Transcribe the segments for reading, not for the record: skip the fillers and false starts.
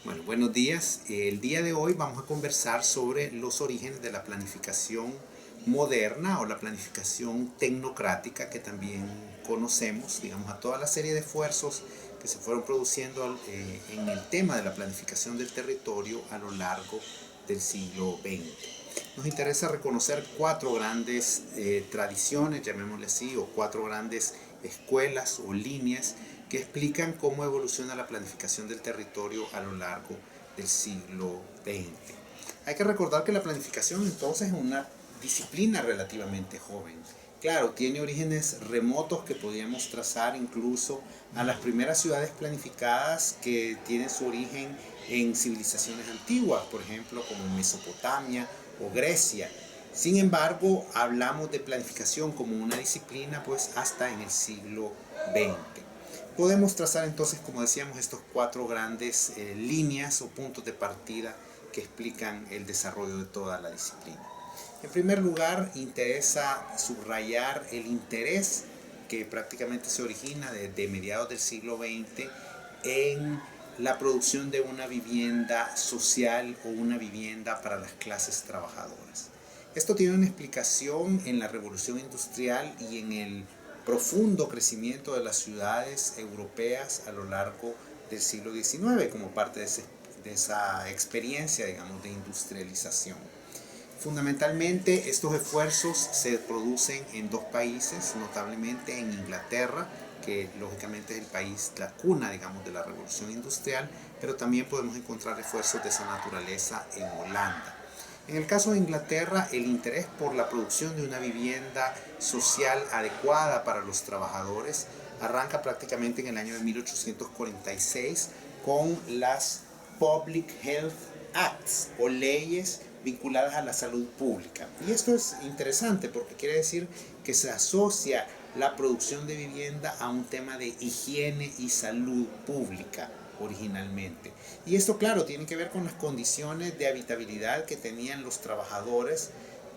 Bueno, buenos días. El día de hoy vamos a conversar sobre los orígenes de la planificación moderna o la planificación tecnocrática que también conocemos, digamos, a toda la serie de esfuerzos que se fueron produciendo en el tema de la planificación del territorio a lo largo del siglo XX. Nos interesa reconocer cuatro grandes tradiciones, llamémosle así, o cuatro grandes escuelas o líneas que explican cómo evoluciona la planificación del territorio a lo largo del siglo XX. Hay que recordar que la planificación entonces es una disciplina relativamente joven. Claro, tiene orígenes remotos que podríamos trazar incluso a las primeras ciudades planificadas que tienen su origen en civilizaciones antiguas, por ejemplo, como Mesopotamia o Grecia. Sin embargo, hablamos de planificación como una disciplina pues hasta en el siglo XX. Podemos trazar entonces, como decíamos, estos cuatro grandes líneas o puntos de partida que explican el desarrollo de toda la disciplina. En primer lugar, interesa subrayar el interés que prácticamente se origina desde mediados del siglo XX en la producción de una vivienda social o una vivienda para las clases trabajadoras. Esto tiene una explicación en la revolución industrial y en el profundo crecimiento de las ciudades europeas a lo largo del siglo XIX como parte de esa experiencia, digamos, de industrialización. Fundamentalmente estos esfuerzos se producen en dos países, notablemente en Inglaterra, que lógicamente es el país, la cuna, digamos, de la revolución industrial, pero también podemos encontrar esfuerzos de esa naturaleza en Holanda. En el caso de Inglaterra, el interés por la producción de una vivienda social adecuada para los trabajadores arranca prácticamente en el año de 1846 con las Public Health Acts o leyes vinculadas a la salud pública. Y esto es interesante porque quiere decir que se asocia la producción de vivienda a un tema de higiene y salud pública originalmente. Y esto, claro, tiene que ver con las condiciones de habitabilidad que tenían los trabajadores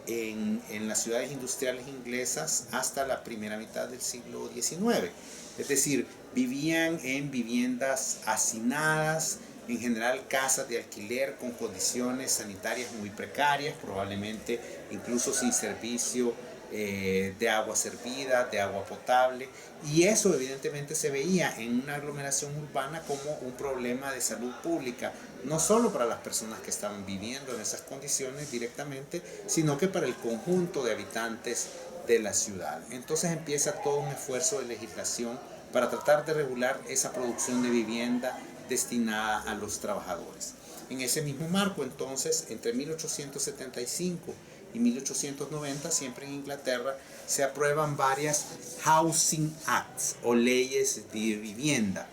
en las ciudades industriales inglesas hasta la primera mitad del siglo XIX. Es decir, vivían en viviendas hacinadas, en general casas de alquiler con condiciones sanitarias muy precarias, probablemente incluso sin servicio de agua servida, de agua potable, y eso evidentemente se veía en una aglomeración urbana como un problema de salud pública, no solo para las personas que estaban viviendo en esas condiciones directamente, sino que para el conjunto de habitantes de la ciudad. Entonces empieza todo un esfuerzo de legislación para tratar de regular esa producción de vivienda destinada a los trabajadores. En ese mismo marco, entonces, entre 1875 y 1890, siempre en Inglaterra, se aprueban varias Housing Acts o leyes de vivienda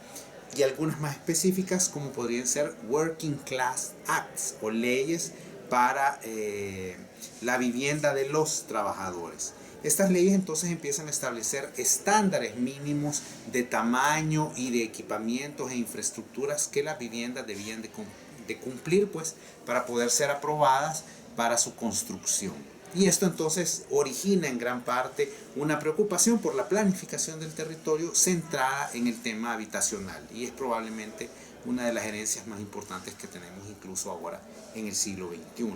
y algunas más específicas como podrían ser Working Class Acts o leyes para la vivienda de los trabajadores. Estas leyes entonces empiezan a establecer estándares mínimos de tamaño y de equipamientos e infraestructuras que las viviendas debían de cumplir pues, para poder ser aprobadas para su construcción. Y esto entonces origina en gran parte una preocupación por la planificación del territorio centrada en el tema habitacional. Y es probablemente una de las herencias más importantes que tenemos incluso ahora en el siglo XXI.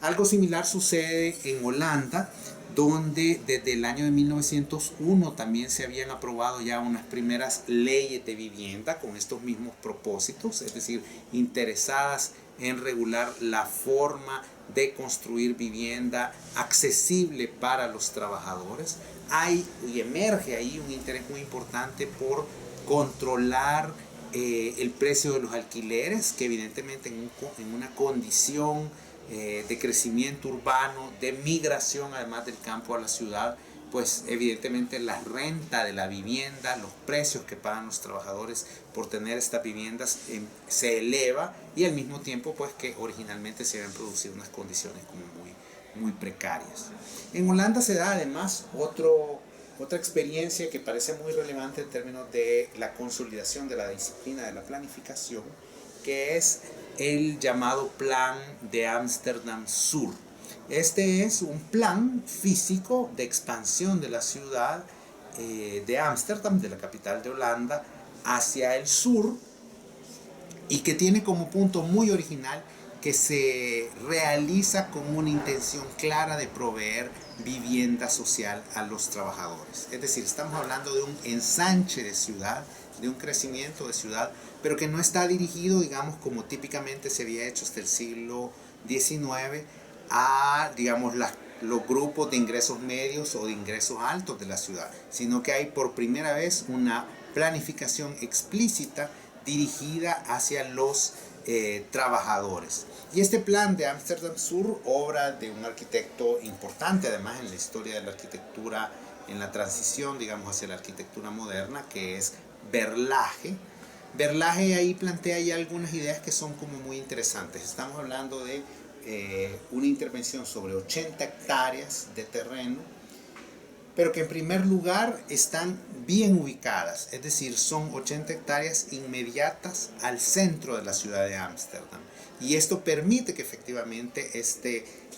Algo similar sucede en Holanda, donde desde el año de 1901 también se habían aprobado ya unas primeras leyes de vivienda con estos mismos propósitos, es decir, interesadas en regular la forma de construir vivienda accesible para los trabajadores. Hay y emerge ahí un interés muy importante por controlar el precio de los alquileres, que evidentemente en una condición de crecimiento urbano, de migración además del campo a la ciudad, pues evidentemente la renta de la vivienda, los precios que pagan los trabajadores por tener estas viviendas se eleva, y al mismo tiempo pues que originalmente se habían producido unas condiciones como muy precarias. En Holanda se da además otra experiencia que parece muy relevante en términos de la consolidación de la disciplina de la planificación, que es el llamado Plan de Ámsterdam Sur. Este es un plan físico de expansión de la ciudad de Ámsterdam, de la capital de Holanda, hacia el sur, y que tiene como punto muy original que se realiza con una intención clara de proveer vivienda social a los trabajadores. Es decir, estamos hablando de un ensanche de ciudad, de un crecimiento de ciudad, pero que no está dirigido, digamos, como típicamente se había hecho hasta el siglo XIX, a, digamos, los grupos de ingresos medios o de ingresos altos de la ciudad, sino que hay por primera vez una planificación explícita dirigida hacia los trabajadores. Y este plan de Ámsterdam Sur, obra de un arquitecto importante además en la historia de la arquitectura, en la transición, digamos, hacia la arquitectura moderna, que es Verlaje. Verlaje ahí plantea ya algunas ideas que son como muy interesantes. Estamos hablando de una intervención sobre 80 hectáreas de terreno, pero que en primer lugar están bien ubicadas, es decir, son 80 hectáreas inmediatas al centro de la ciudad de Ámsterdam. Y esto permite que efectivamente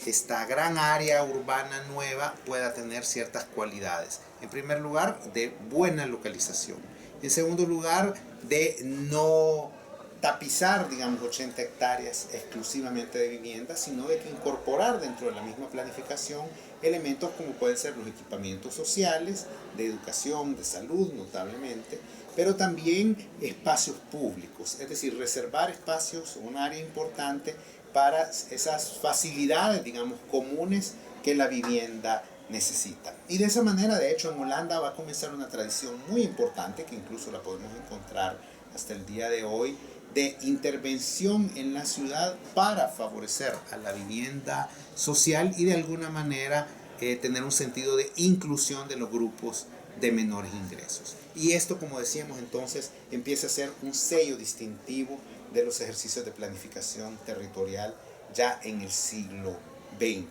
esta gran área urbana nueva pueda tener ciertas cualidades. En primer lugar, de buena localización. En segundo lugar, de no tapizar, digamos, 80 hectáreas exclusivamente de vivienda, sino de que incorporar dentro de la misma planificación elementos como pueden ser los equipamientos sociales, de educación, de salud, notablemente, pero también espacios públicos, es decir, reservar espacios, un área importante para esas facilidades, digamos, comunes que la vivienda necesita. Y de esa manera, de hecho, en Holanda va a comenzar una tradición muy importante, que incluso la podemos encontrar hasta el día de hoy, de intervención en la ciudad para favorecer a la vivienda social y de alguna manera tener un sentido de inclusión de los grupos de menores ingresos. Y esto, como decíamos entonces, empieza a ser un sello distintivo de los ejercicios de planificación territorial ya en el siglo XX.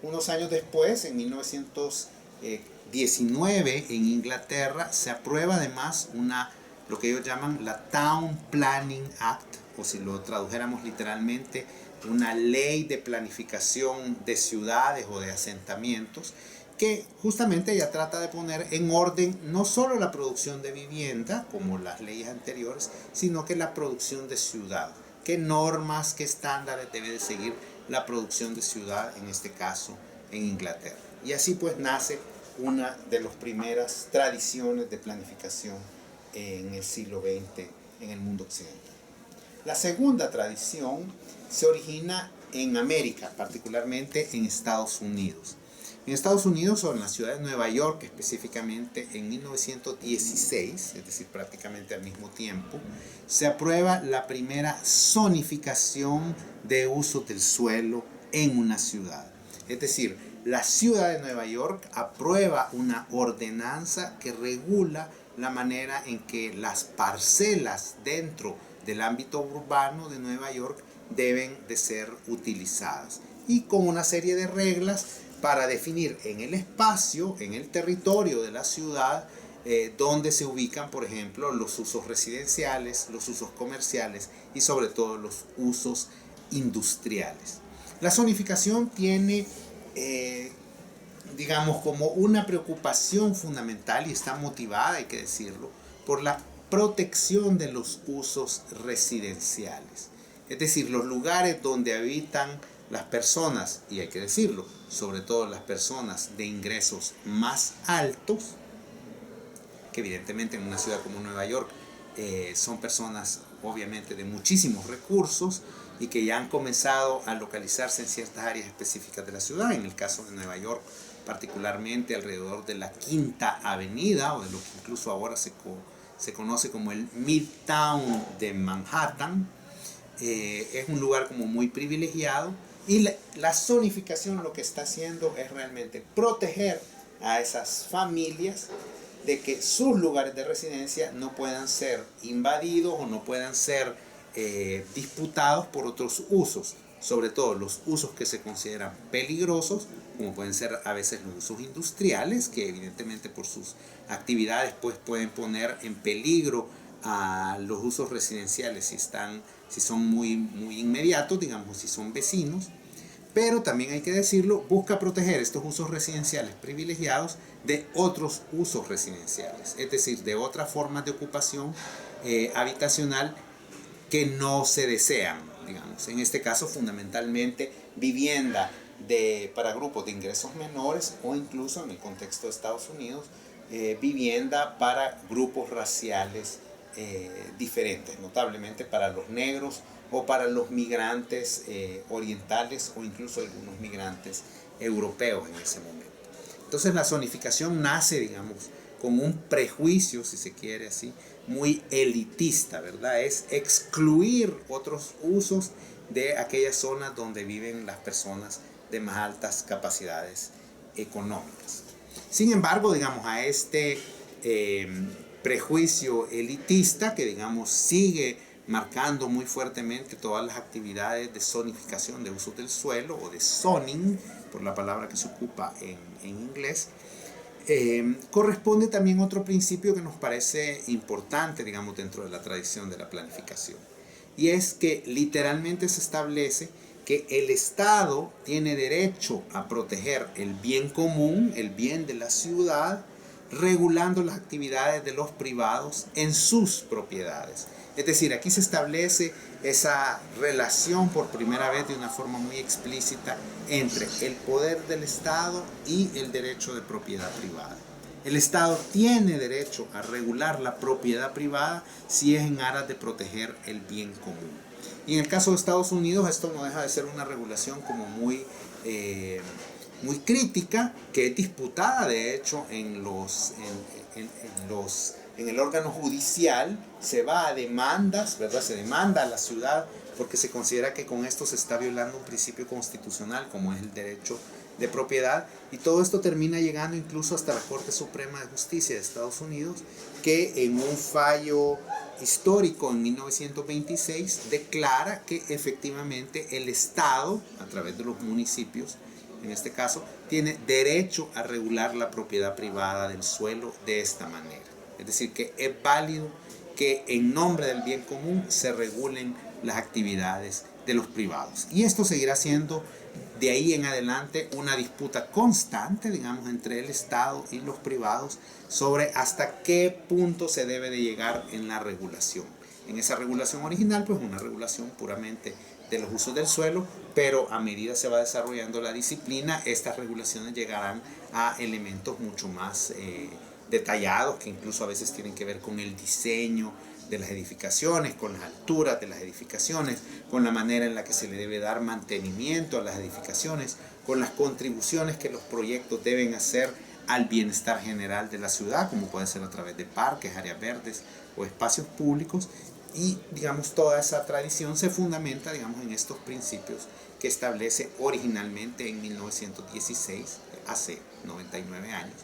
Unos años después, en 1919, en Inglaterra, se aprueba además lo que ellos llaman la Town Planning Act, o si lo tradujéramos literalmente, una ley de planificación de ciudades o de asentamientos, que justamente ya trata de poner en orden no solo la producción de vivienda, como las leyes anteriores, sino que la producción de ciudad. ¿Qué normas, qué estándares debe de seguir la producción de ciudad, en este caso en Inglaterra? Y así pues nace una de las primeras tradiciones de planificación en el siglo XX en el mundo occidental. La segunda tradición se origina en América, particularmente en Estados Unidos. En Estados Unidos, o en la ciudad de Nueva York específicamente, en 1916, es decir, prácticamente al mismo tiempo, se aprueba la primera zonificación de uso del suelo en una ciudad. Es decir, la ciudad de Nueva York aprueba una ordenanza que regula la manera en que las parcelas dentro del ámbito urbano de Nueva York deben de ser utilizadas, y con una serie de reglas para definir en el espacio, en el territorio de la ciudad, donde se ubican, por ejemplo, los usos residenciales, los usos comerciales y sobre todo los usos industriales. La zonificación tiene, digamos, como una preocupación fundamental, y está motivada, hay que decirlo, por la protección de los usos residenciales. Es decir, los lugares donde habitan las personas, y hay que decirlo, sobre todo las personas de ingresos más altos, que evidentemente en una ciudad como Nueva York son personas obviamente de muchísimos recursos y que ya han comenzado a localizarse en ciertas áreas específicas de la ciudad. En el caso de Nueva York, particularmente alrededor de la Quinta Avenida, o de lo que incluso ahora se conoce como el Midtown de Manhattan. Es un lugar como muy privilegiado, y la zonificación lo que está haciendo es realmente proteger a esas familias de que sus lugares de residencia no puedan ser invadidos o no puedan ser disputados por otros usos, sobre todo los usos que se consideran peligrosos, como pueden ser a veces los usos industriales, que evidentemente por sus actividades pues pueden poner en peligro a los usos residenciales si son muy inmediatos, digamos, si son vecinos. Pero también hay que decirlo, busca proteger estos usos residenciales privilegiados de otros usos residenciales, es decir, de otras formas de ocupación habitacional que no se desean, digamos. En este caso, fundamentalmente, vivienda para grupos de ingresos menores o incluso en el contexto de Estados Unidos, vivienda para grupos raciales diferentes, notablemente para los negros o para los migrantes orientales o incluso algunos migrantes europeos en ese momento. Entonces la zonificación nace, digamos, con un prejuicio, si se quiere así, muy elitista, ¿verdad? Es excluir otros usos de aquellas zonas donde viven las personas de más altas capacidades económicas. Sin embargo, digamos, a este prejuicio elitista que, digamos, sigue marcando muy fuertemente todas las actividades de zonificación de usos del suelo o de zoning, por la palabra que se ocupa en inglés, corresponde también otro principio que nos parece importante, digamos, dentro de la tradición de la planificación. Y es que literalmente se establece que el Estado tiene derecho a proteger el bien común, el bien de la ciudad, regulando las actividades de los privados en sus propiedades. Es decir, aquí se establece esa relación por primera vez de una forma muy explícita entre el poder del Estado y el derecho de propiedad privada. El Estado tiene derecho a regular la propiedad privada si es en aras de proteger el bien común. Y en el caso de Estados Unidos esto no deja de ser una regulación como muy crítica, que es disputada de hecho en el órgano judicial. Se va a demandas, ¿verdad? Se demanda a la ciudad porque se considera que con esto se está violando un principio constitucional como es el derecho de propiedad, y todo esto termina llegando incluso hasta la Corte Suprema de Justicia de Estados Unidos, que en un fallo histórico en 1926 declara que efectivamente el Estado, a través de los municipios en este caso, tiene derecho a regular la propiedad privada del suelo de esta manera. Es decir, que es válido que en nombre del bien común se regulen las actividades de los privados. Y esto seguirá siendo de ahí en adelante una disputa constante, digamos, entre el Estado y los privados sobre hasta qué punto se debe de llegar en la regulación. En esa regulación original, pues una regulación puramente de los usos del suelo, pero a medida se va desarrollando la disciplina, estas regulaciones llegarán a elementos mucho más detallados, que incluso a veces tienen que ver con el diseño de las edificaciones, con las alturas de las edificaciones, con la manera en la que se le debe dar mantenimiento a las edificaciones, con las contribuciones que los proyectos deben hacer al bienestar general de la ciudad, como puede ser a través de parques, áreas verdes o espacios públicos. Y digamos, toda esa tradición se fundamenta, digamos, en estos principios que establece originalmente en 1916, hace 99 años,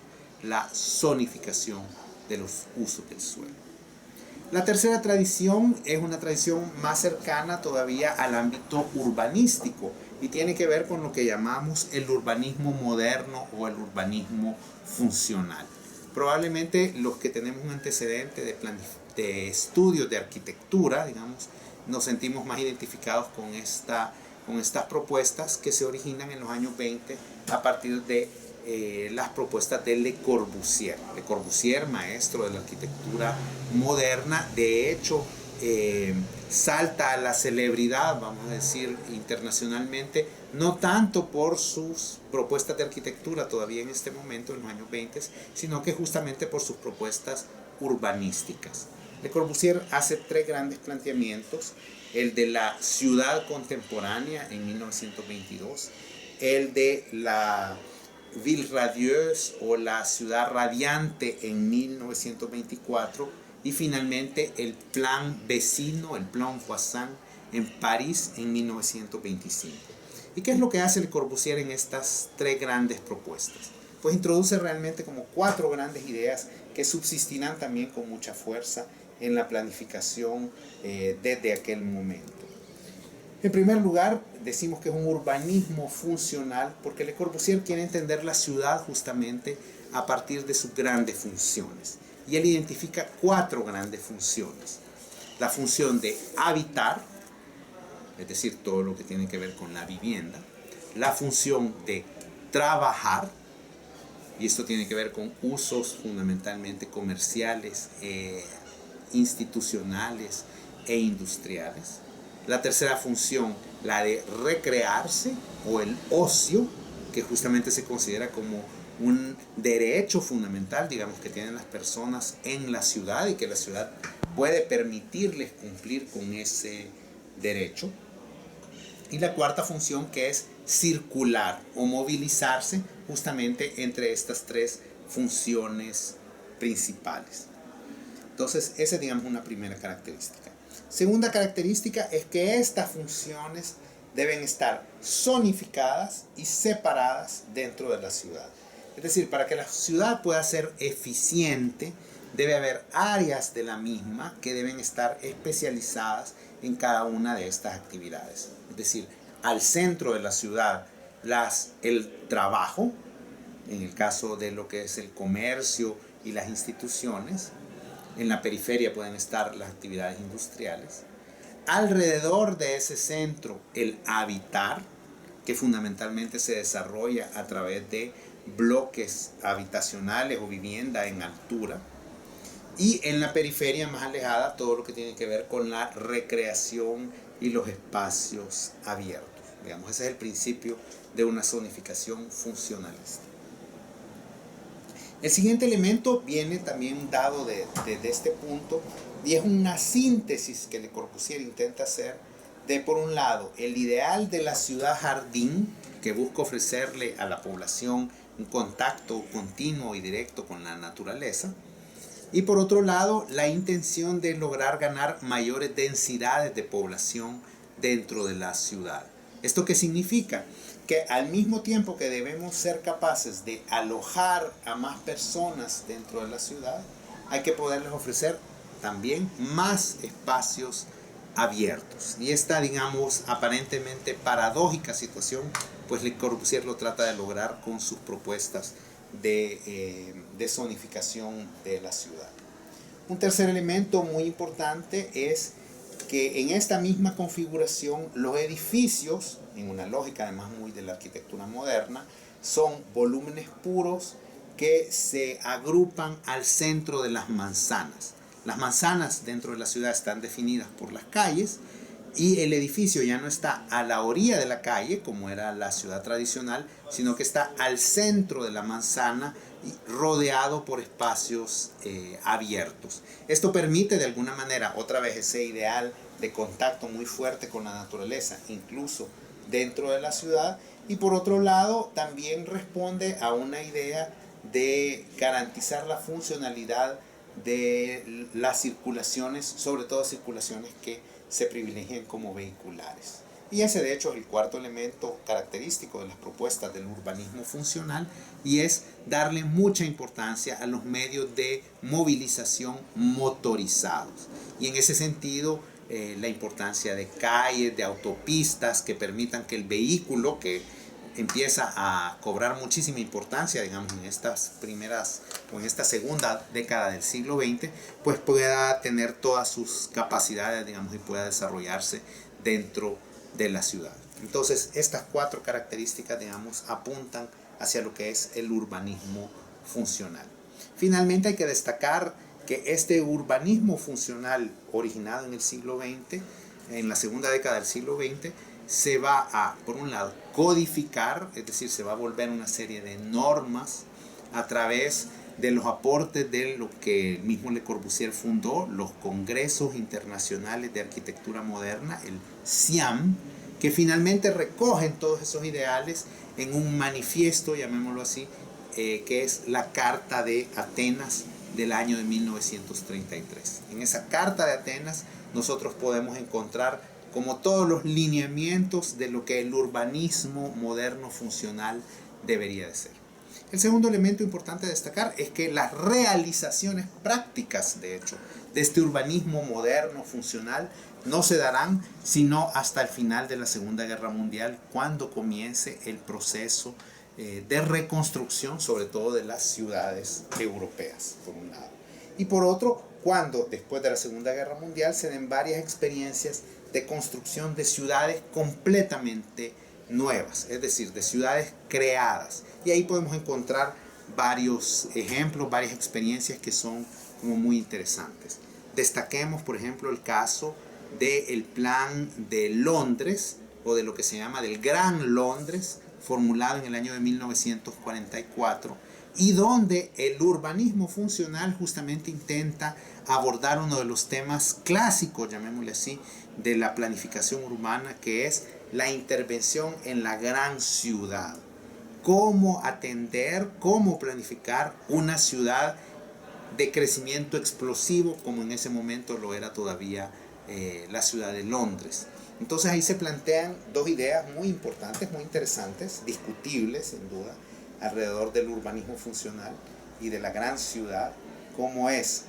la zonificación de los usos del suelo. La tercera tradición es una tradición más cercana todavía al ámbito urbanístico y tiene que ver con lo que llamamos el urbanismo moderno o el urbanismo funcional. Probablemente los que tenemos un antecedente de estudios de arquitectura, digamos, nos sentimos más identificados con estas propuestas que se originan en los años 20 a partir de las propuestas de Le Corbusier. Le Corbusier, maestro de la arquitectura moderna, de hecho salta a la celebridad, vamos a decir, internacionalmente, no tanto por sus propuestas de arquitectura todavía en este momento, en los años 20, sino que justamente por sus propuestas urbanísticas. Le Corbusier hace tres grandes planteamientos: el de la ciudad contemporánea en 1922, el de la Ville Radieuse o la ciudad radiante en 1924 y finalmente el plan vecino, el plan voisin en París en 1925. ¿Y qué es lo que hace Le Corbusier en estas tres grandes propuestas? Pues introduce realmente como cuatro grandes ideas que subsistirán también con mucha fuerza en la planificación desde aquel momento. En primer lugar, decimos que es un urbanismo funcional porque Le Corbusier quiere entender la ciudad justamente a partir de sus grandes funciones. Y él identifica cuatro grandes funciones. La función de habitar, es decir, todo lo que tiene que ver con la vivienda. La función de trabajar, y esto tiene que ver con usos fundamentalmente comerciales, institucionales, e industriales. La tercera función, la de recrearse o el ocio, que justamente se considera como un derecho fundamental, digamos, que tienen las personas en la ciudad y que la ciudad puede permitirles cumplir con ese derecho. Y la cuarta función, que es circular o movilizarse justamente entre estas tres funciones principales. Entonces, esa es, digamos, una primera característica. Segunda característica es que estas funciones deben estar zonificadas y separadas dentro de la ciudad. Es decir, para que la ciudad pueda ser eficiente, debe haber áreas de la misma que deben estar especializadas en cada una de estas actividades. Es decir, al centro de la ciudad, el trabajo, en el caso de lo que es el comercio y las instituciones. En la periferia pueden estar las actividades industriales. Alrededor de ese centro, el habitar, que fundamentalmente se desarrolla a través de bloques habitacionales o vivienda en altura. Y en la periferia más alejada, todo lo que tiene que ver con la recreación y los espacios abiertos. Digamos, ese es el principio de una zonificación funcionalista. El siguiente elemento viene también dado desde este punto y es una síntesis que Le Corbusier intenta hacer de, por un lado, el ideal de la ciudad jardín, que busca ofrecerle a la población un contacto continuo y directo con la naturaleza, y por otro lado, la intención de lograr ganar mayores densidades de población dentro de la ciudad. ¿Esto qué significa? Que al mismo tiempo que debemos ser capaces de alojar a más personas dentro de la ciudad, hay que poderles ofrecer también más espacios abiertos. Y esta, digamos, aparentemente paradójica situación, pues Le Corbusier lo trata de lograr con sus propuestas de zonificación de la ciudad. Un tercer elemento muy importante es que en esta misma configuración los edificios, en una lógica además muy de la arquitectura moderna, son volúmenes puros que se agrupan al centro de las manzanas. Las manzanas dentro de la ciudad están definidas por las calles y el edificio ya no está a la orilla de la calle, como era la ciudad tradicional, sino que está al centro de la manzana y rodeado por espacios abiertos. Esto permite de alguna manera, otra vez, ese ideal de contacto muy fuerte con la naturaleza, incluso dentro de la ciudad, y por otro lado también responde a una idea de garantizar la funcionalidad de las circulaciones, sobre todo circulaciones que se privilegian como vehiculares. Y ese de hecho es el cuarto elemento característico de las propuestas del urbanismo funcional, y es darle mucha importancia a los medios de movilización motorizados. Y en ese sentido, la importancia de calles, de autopistas que permitan que el vehículo, que empieza a cobrar muchísima importancia, digamos, en estas primeras o en esta segunda década del siglo XX, pues pueda tener todas sus capacidades, digamos, y pueda desarrollarse dentro de la ciudad. Entonces, estas cuatro características, digamos, apuntan hacia lo que es el urbanismo funcional. Finalmente, hay que destacar que este urbanismo funcional originado en el siglo XX, en la segunda década del siglo XX, se va a, por un lado, codificar, es decir, se va a volver una serie de normas a través de los aportes de lo que el mismo Le Corbusier fundó, los Congresos Internacionales de Arquitectura Moderna, el CIAM, que finalmente recogen todos esos ideales en un manifiesto, llamémoslo así, que es la Carta de Atenas del año de 1933. En esa Carta de Atenas nosotros podemos encontrar como todos los lineamientos de lo que el urbanismo moderno funcional debería de ser. El segundo elemento importante a destacar es que las realizaciones prácticas, de hecho, de este urbanismo moderno funcional no se darán sino hasta el final de la Segunda Guerra Mundial, cuando comience el proceso de reconstrucción, sobre todo de las ciudades europeas, por un lado. Y por otro, cuando después de la Segunda Guerra Mundial se den varias experiencias de construcción de ciudades completamente nuevas, es decir, de ciudades creadas. Y ahí podemos encontrar varios ejemplos, varias experiencias que son como muy interesantes. Destaquemos, por ejemplo, el caso del plan de Londres, o de lo que se llama del Gran Londres, formulado en el año de 1944, y donde el urbanismo funcional justamente intenta abordar uno de los temas clásicos, llamémosle así, de la planificación urbana, que es la intervención en la gran ciudad. Cómo atender, cómo planificar una ciudad de crecimiento explosivo, como en ese momento lo era todavía la ciudad de Londres. Entonces ahí se plantean dos ideas muy importantes, muy interesantes, discutibles sin duda, alrededor del urbanismo funcional y de la gran ciudad, como es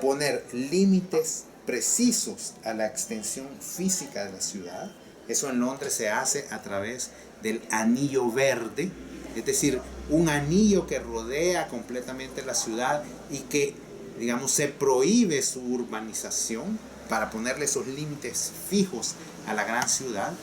poner límites precisos a la extensión física de la ciudad. Eso en Londres se hace a través del anillo verde, es decir, un anillo que rodea completamente la ciudad y que, digamos, se prohíbe su urbanización para ponerle esos límites fijos a la gran ciudad.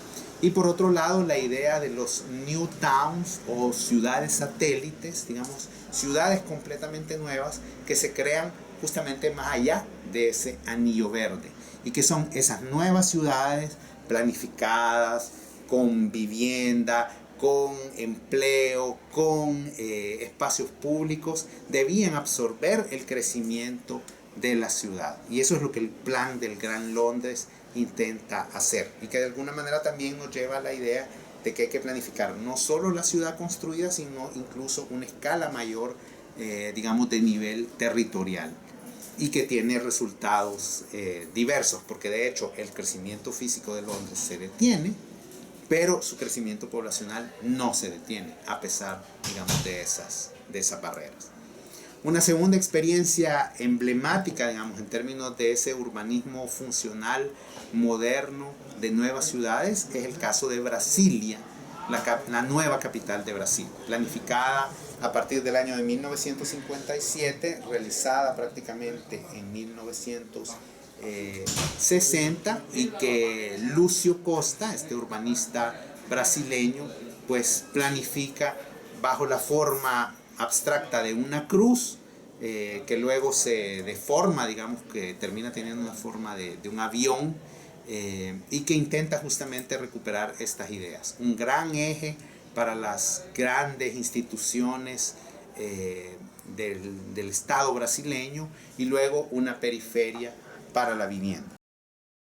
Y por otro lado, la idea de los new towns o ciudades satélites, digamos, ciudades completamente nuevas que se crean justamente más allá de ese anillo verde, y que son esas nuevas ciudades planificadas, con vivienda, con empleo, con espacios públicos, debían absorber el crecimiento de la ciudad. Y eso es lo que el plan del Gran Londres intenta hacer, y que de alguna manera también nos lleva a la idea de que hay que planificar no solo la ciudad construida, sino incluso una escala mayor, digamos, de nivel territorial, y que tiene resultados diversos, porque de hecho el crecimiento físico de Londres se detiene, pero su crecimiento poblacional no se detiene, a pesar, digamos, de esas barreras. Una segunda experiencia emblemática, digamos, en términos de ese urbanismo funcional, moderno, de nuevas ciudades, es el caso de Brasilia, la nueva capital de Brasil, planificada a partir del año de 1957, realizada prácticamente en 1960, y que Lúcio Costa, este urbanista brasileño, pues planifica bajo la forma abstracta de una cruz, que luego se deforma, digamos, que termina teniendo una forma de un avión, y que intenta justamente recuperar estas ideas. Un gran eje para las grandes instituciones del Estado brasileño, y luego una periferia para la vivienda.